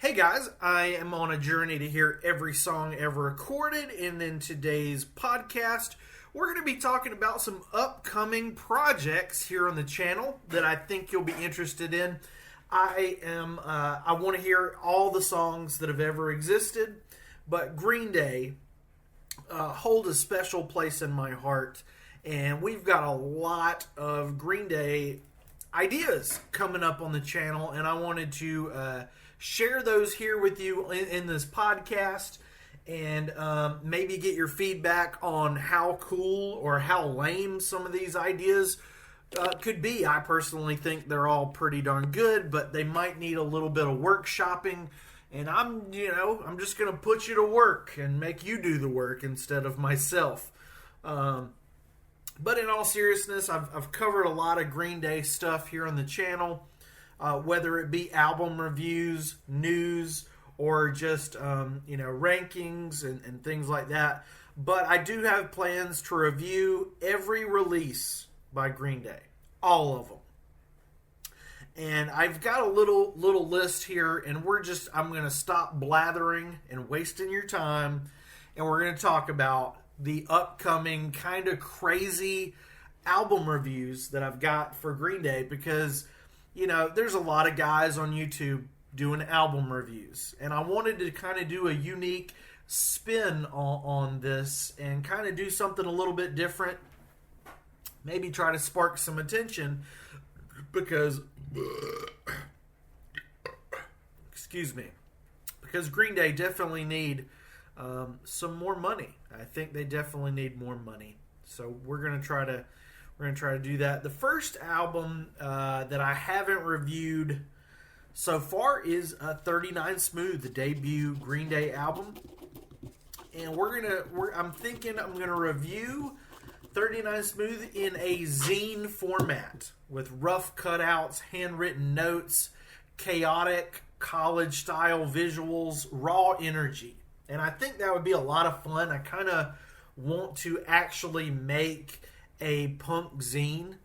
Hey guys, I am on a journey to hear every song ever recorded, and in today's podcast, we're going to be talking about some upcoming projects here on the channel that I think you'll be interested in. I want to hear all the songs that have ever existed, but Green Day hold a special place in my heart, and we've got a lot of Green Day ideas coming up on the channel, and I wanted to share those here with you in this podcast, and maybe get your feedback on how cool or how lame some of these ideas could be. I personally think they're all pretty darn good, but they might need a little bit of workshopping, and I'm just going to put you to work and make you do the work instead of myself. But in all seriousness, I've covered a lot of Green Day stuff here on the channel. Whether it be album reviews, news, or just rankings and things like that. But I do have plans to review every release by Green Day, all of them. And I've got a little list here, and I'm going to stop blathering and wasting your time, and we're going to talk about the upcoming kind of crazy album reviews that I've got for Green Day, because there's a lot of guys on YouTube doing album reviews, and I wanted to kind of do a unique spin on this and kind of do something a little bit different. Maybe try to spark some attention because Green Day definitely need some more money. I think they definitely need more money. So we're going to try to do that. The first album that I haven't reviewed so far is 39 Smooth, the debut Green Day album. And I'm thinking I'm going to review 39 Smooth in a zine format with rough cutouts, handwritten notes, chaotic college-style visuals, raw energy. And I think that would be a lot of fun. I kind of want to actually make a punk zine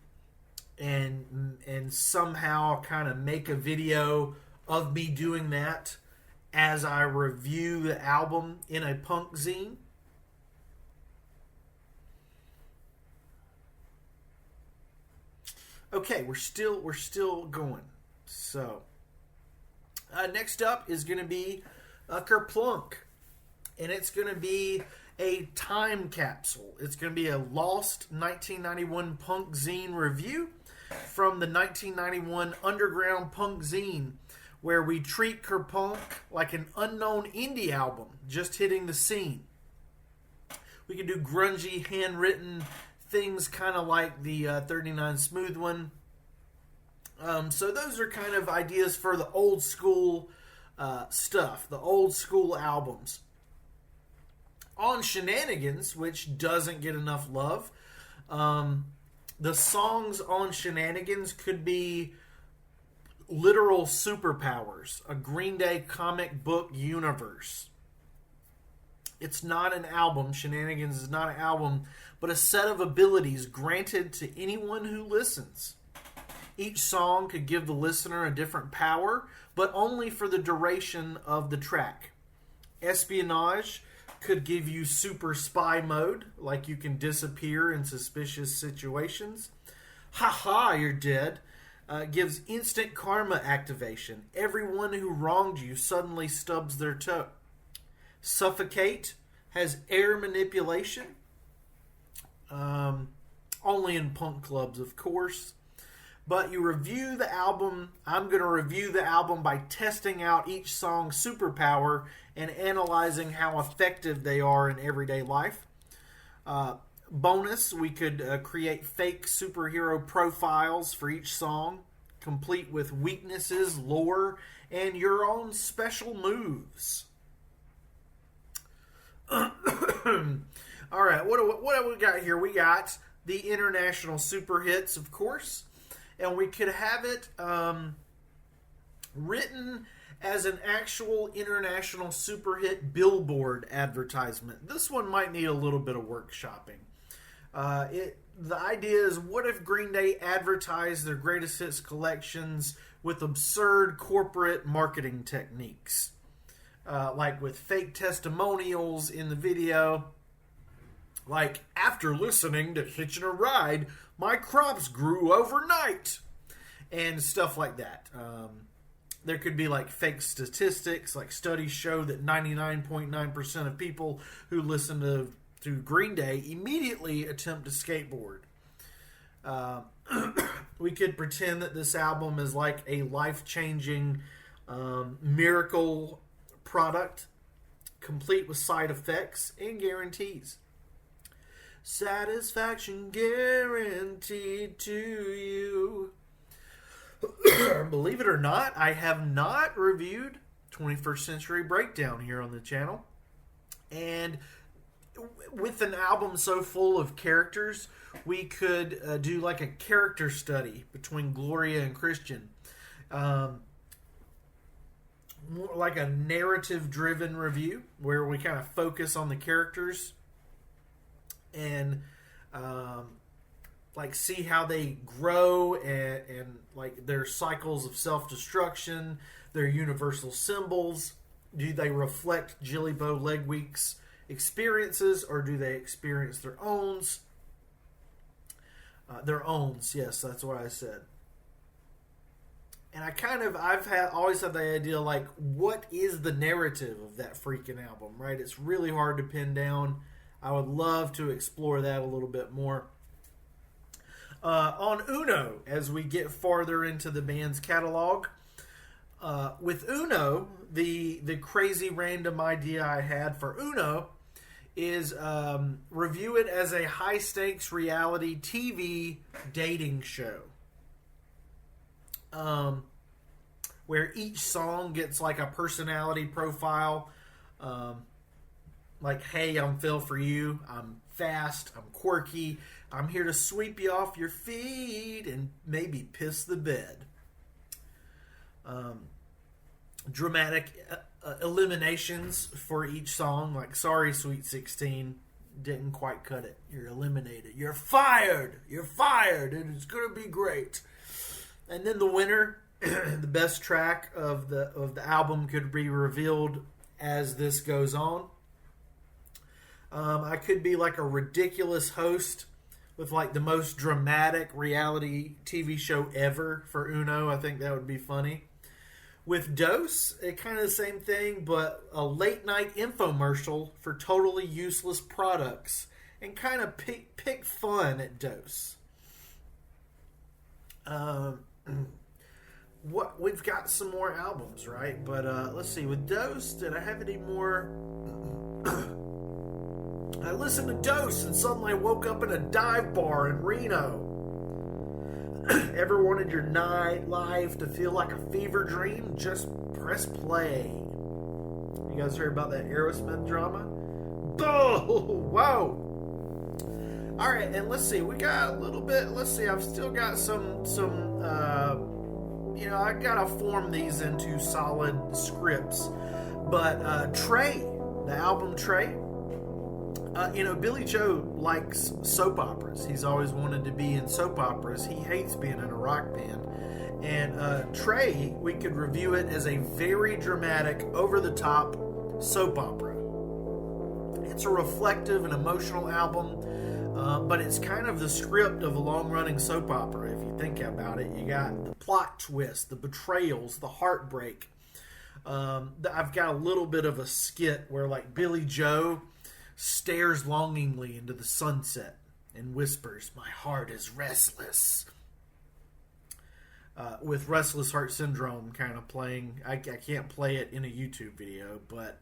and somehow kind of make a video of me doing that as I review the album in a punk zine. Okay, we're still going. So next up is going to be Kerplunk, and it's going to be a time capsule. It's going to be a lost 1991 punk zine review from the 1991 underground punk zine, where we treat Kerplunk like an unknown indie album just hitting the scene. We could do grungy, handwritten things kind of like the 39 Smooth one. So those are kind of ideas for the old school stuff, the old school albums. On Shenanigans, which doesn't get enough love, the songs on Shenanigans could be literal superpowers, a Green Day comic book universe. It's not an album. Shenanigans is not an album, but a set of abilities granted to anyone who listens. Each song could give the listener a different power, but only for the duration of the track. Espionage could give you super spy mode, like you can disappear in suspicious situations. Haha, you're dead. Gives instant karma activation. Everyone who wronged you suddenly stubs their toe. Suffocate has air manipulation. Only in punk clubs, of course. But you review the album. I'm going to review the album by testing out each song's superpower and analyzing how effective they are in everyday life. Bonus, we could create fake superhero profiles for each song, complete with weaknesses, lore, and your own special moves. All right, what have we got here? We got the international super hits, of course. And we could have it written as an actual international super hit billboard advertisement. This one might need a little bit of workshopping. The idea is, what if Green Day advertised their greatest hits collections with absurd corporate marketing techniques, like with fake testimonials in the video. Like, after listening to Hitching a Ride, my crops grew overnight. And stuff like that. There could be like fake statistics, like studies show that 99.9% of people who listen to Green Day immediately attempt to skateboard. We could pretend that this album is like a life-changing miracle product, complete with side effects and guarantees. Satisfaction guaranteed to you. Believe it or not, I have not reviewed 21st Century Breakdown here on the channel. And with an album so full of characters, we could do like a character study between Gloria and Christian. More like a narrative-driven review where we kind of focus on the characters and like see how they grow and like their cycles of self-destruction, their universal symbols. Do they reflect Jilly Bo Legweek's experiences, or do they experience their owns? Their owns, yes, that's what I said. And always had the idea, like, what is the narrative of that freaking album, right? It's really hard to pin down. I would love to explore that a little bit more. On Uno, as we get farther into the band's catalog, with Uno, the crazy random idea I had for Uno is review it as a high-stakes reality TV dating show. Where each song gets like a personality profile. Like, hey, I'm Phil for you. I'm fast. I'm quirky. I'm here to sweep you off your feet and maybe piss the bed. Dramatic eliminations for each song. Like, sorry, Sweet 16. Didn't quite cut it. You're eliminated. You're fired. You're fired. And it's going to be great. And then the winner, the best track of the album, could be revealed as this goes on. I could be like a ridiculous host with like the most dramatic reality TV show ever for Uno. I think that would be funny. With Dose, it kind of the same thing, but a late night infomercial for totally useless products, and kind of pick fun at Dose. What we've got some more albums, right? But let's see. With Dose, did I have any more? I listened to Dose and suddenly I woke up in a dive bar in Reno. Ever wanted your night life to feel like a fever dream? Just press play. You guys heard about that Aerosmith drama? Oh, whoa. All right, and let's see. We got a little bit. Let's see. I've still got some. I gotta form these into solid scripts. But Trey, the album Trey. Billy Joe likes soap operas. He's always wanted to be in soap operas. He hates being in a rock band. And Trey, we could review it as a very dramatic, over-the-top soap opera. It's a reflective and emotional album, but it's kind of the script of a long-running soap opera, if you think about it. You got the plot twist, the betrayals, the heartbreak. I've got a little bit of a skit where, like, Billy Joe stares longingly into the sunset and whispers, "My heart is restless." With Restless Heart Syndrome kind of playing. I can't play it in a YouTube video, but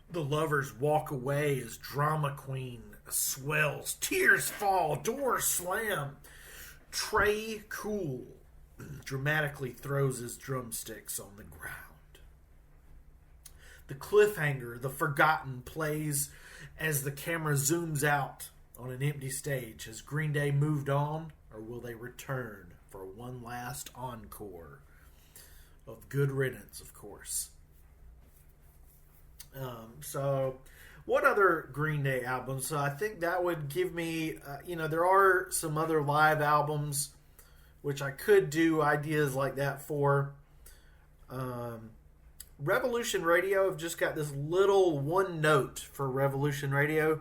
the lovers walk away as drama queen swells. Tears fall, doors slam. Trey Cool dramatically throws his drumsticks on the ground. The cliffhanger, The Forgotten, plays as the camera zooms out on an empty stage. Has Green Day moved on, or will they return for one last encore of Good Riddance, of course? So, what other Green Day albums? So I think that would give me, there are some other live albums which I could do ideas like that for. Revolution Radio, I've just got this little one note for Revolution Radio.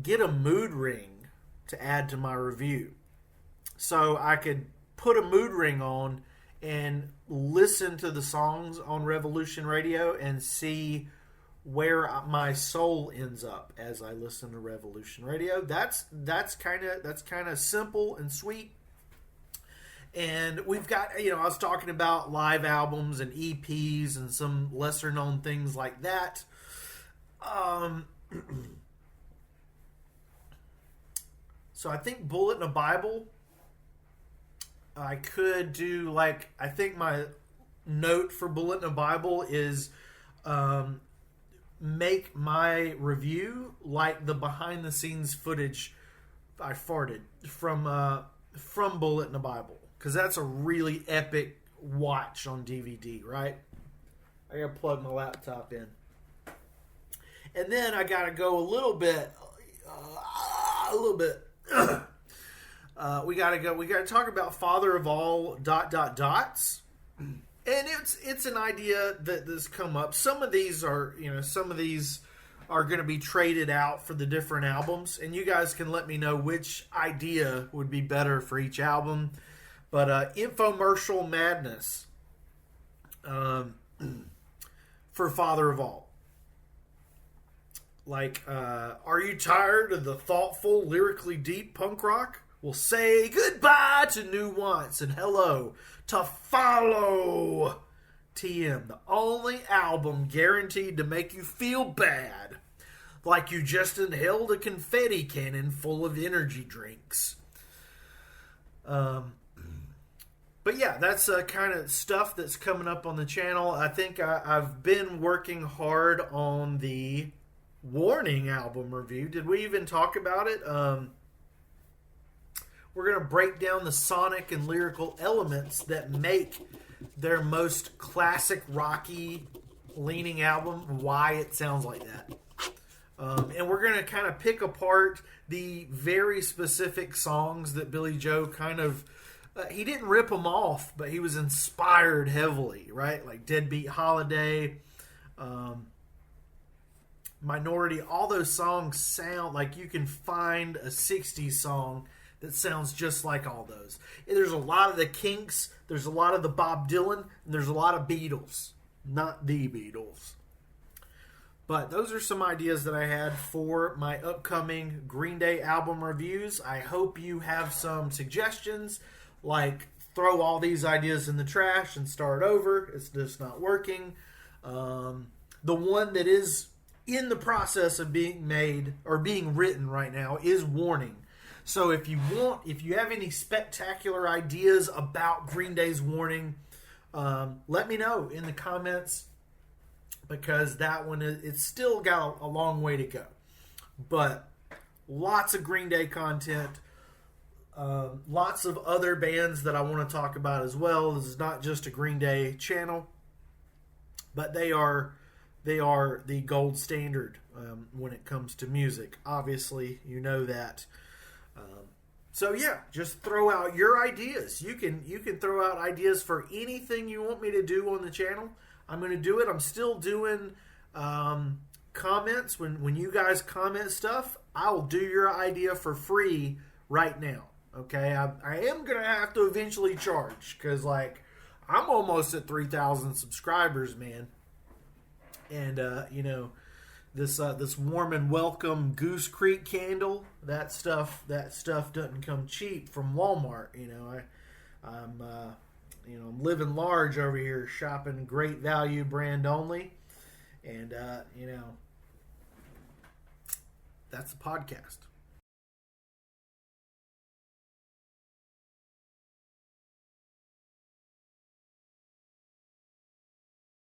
Get a mood ring to add to my review. So I could put a mood ring on and listen to the songs on Revolution Radio and see where my soul ends up as I listen to Revolution Radio. That's kind of simple and sweet. And we've got, I was talking about live albums and EPs and some lesser known things like that. So I think Bullet in a Bible, I could do I think my note for Bullet in a Bible is make my review like the behind the scenes footage I farted from Bullet in a Bible. Because that's a really epic watch on DVD, right? I gotta plug my laptop in. And then I gotta go a little bit. We gotta talk about Father of All ... And it's an idea that's come up. Some of these are going to be traded out for the different albums, and you guys can let me know which idea would be better for each album. But Infomercial Madness for Father of All. Are you tired of the thoughtful, lyrically deep punk rock? Well, say goodbye to new wants and hello to Follow TM, the only album guaranteed to make you feel bad, like you just inhaled a confetti cannon full of energy drinks. But yeah, that's kind of stuff that's coming up on the channel. I think I've been working hard on the Warning album review. Did we even talk about it? We're going to break down the sonic and lyrical elements that make their most classic rocky leaning album, why it sounds like that. And we're going to kind of pick apart the very specific songs that Billy Joe kind of... he didn't rip them off, but he was inspired heavily, right? Like Deadbeat Holiday, Minority, all those songs sound like you can find a 60s song that sounds just like all those. And there's a lot of the Kinks, there's a lot of the Bob Dylan, and there's a lot of Beatles. Not the Beatles. But those are some ideas that I had for my upcoming Green Day album reviews. I hope you have some suggestions, like throw all these ideas in the trash and start over. It's just not working. The one that is in the process of being made or being written right now is Warning. So if you have any spectacular ideas about Green Day's Warning, let me know in the comments, because that one, it's still got a long way to go. But lots of Green Day content, lots of other bands that I want to talk about as well. This is not just a Green Day channel, but they are the gold standard when it comes to music. Obviously, you know that. So yeah, just throw out your ideas. You can throw out ideas for anything you want me to do on the channel. I'm going to do it. I'm still doing comments. When you guys comment stuff, I'll do your idea for free right now. Okay, I am going to have to eventually charge, because I'm almost at 3,000 subscribers, man. And this warm and welcome Goose Creek candle, that stuff doesn't come cheap from Walmart. I'm living large over here, shopping great value, brand only, and that's the podcast.